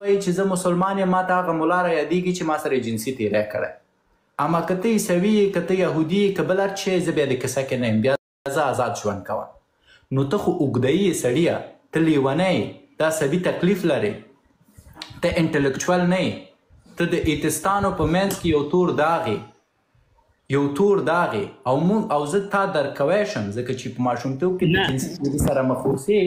وایي چې زه مسلمان یم، ماته هغه ملا رایادېږي چې ما سره یې جنسي تېری کړی. اما که ته عیسوي یې، که ته یهودي یې، که بل هر څه یې، زه بیا د کیسه کې نه یم، بیا زه آزاد ژوند کوم. نو ته خو اوږدهیي یې سړیه، ته لیونی یې، دا سبي تکلیف لرې، ته انټلیکچوال نه یې، ته د ایتستانو په منځ کې یو تور داغ یې، یو تور داغ یې. او زه تا درک کوی شم، ځکه چې په ماشومتوب کې د جنسي تېري سره مخ اوسې،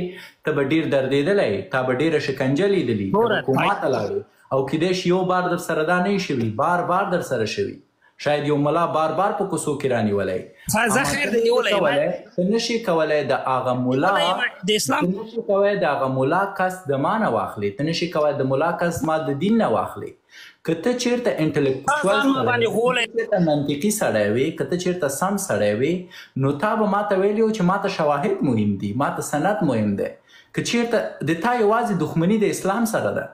ته به ډېر دردېدلی، تا به ډېره شکنجه لیدلي، ته به کوما ته لاړې، او کیدای شي یو بار در سره دا نه وي شوي، بار بار در سره شوي. شاید یو ملا بار بار په کوڅو کې رانیولی. زه خیر دې نیولی ته نشي کولی د هغه ملا کس د ما نه واخلې، ته نشي کولی د ملا کس ما د دین نه واخلې. که ته چېرته انټلیکچوال چېرته منطقي سړی وې، که ته چېرته سم سړی وې، نو تا به ما ته ویلي وو چې ما ته شواهد مهم دي، ما ته سند مهم دی. که چېرته د تا یوازې دښمني د اسلام سره ده،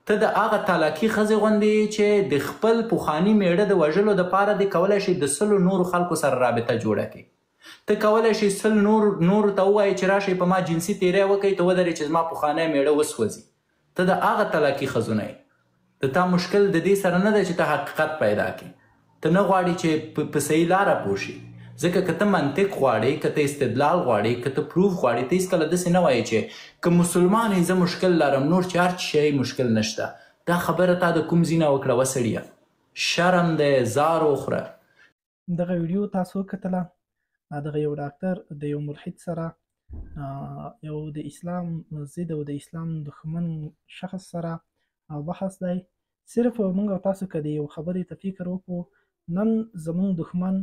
ته د هغه طلاقي ښځې غوندې چې د خپل پخواني میړه د وژلو دپاره دې کولی شي د 100 نورو خلکو سره رابطه جوړه کړي. ته کولی شي 100 نورو ته ووایې چې راشئ په ما جنسي تېری وکئ، ته ودرې چې زما پخوانی میړه وسوځي. ته د هغه طلاقي ښځو نه یې. د تا مشکل د دې سره نه دی چې ته حقیقت پیدا کړي. ته نه غواړې چې په صحیح لاره پوه شي. ځکه که ته منطق غواړې، که ته استدلال غواړې، که ته پروف غواړې، ته هېڅکله داسې نه وایې چې که مسلمان یې زه مشکل لرم، نور چې هر شی مشکل نشته. دا خبره تا د کوم ځای نه وکړه وسړیه؟ شرم دی، زار وخوره. دغه ویډیو تاسو وکتله، دغه یو ډاکټر د یو ملحد سره یو د اسلام ضد او د اسلام دښمن شخص سره بحث دی. صرف موږ او تاسو که د یو خبرې ته فکر وکړو، نن زموږ دښمن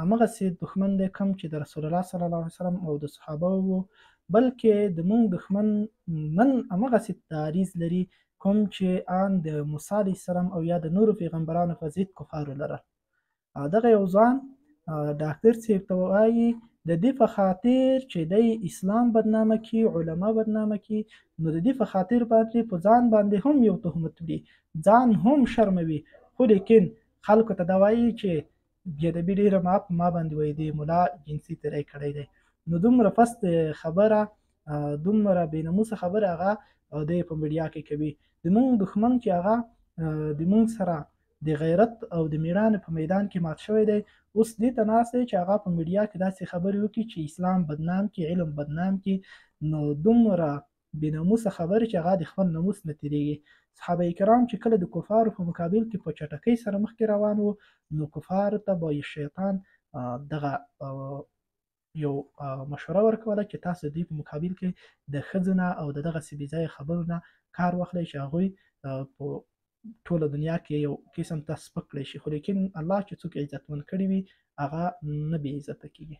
همغسې دښمن دی کوم چې د رسول الله صلی الله علیه وسلم او د صحابه وو، بلکې د موږ دښمن نن همغسې دریځ لري کوم چې ان د موسی علیه السلام او یا د نورو پیغمبرانو په ضد کفارو لرل. دغه یو ځوان ډاکټر صاحب ته وایي د دې په خاطر چې دی اسلام بدنامه کړي، علما بدنامه کړي، نو د دې په خاطر باندې په ځان باندې هم یو تهمت وړي، ځان هم شرموي، خو لیکن خلکو ته دا وایي چې بېادبي ډېره ما باندې وایي د ملا جنسي تېری کړی دی. نو دومره پست خبره، دومره بېناموسه خبره هغه دی په میډیا کې کوي. د موږ دښمن چې هغه د موږ سره د غیرت او د مېړانې په میدان کې مات شوی دی، اوس دې ته ناست دی چې هغه په میډیا کې داسې خبرې وکړي چې اسلام بدنام کړي، علم بدنام کړي. نو دومره بېناموسه خبرې چې هغه د خپل ناموس نه تېرېږي. صحابه کرام چې کله د کفارو په مقابل کې په چټکۍ سره مخکې روان وو، نو کفارو ته به شیطان دغه یو مشوره ورکوله چې تاسو د دوی په مقابل کې د ښځو نه او د دغسې بې ځایه خبرو نه کار واخلئ چې هغوی په ټوله دنیا کې یو قسم ته سپک کړی شي. خو لیکن الله چې څوک عزتمن کړي وي، هغه نه بې عزته کېږي.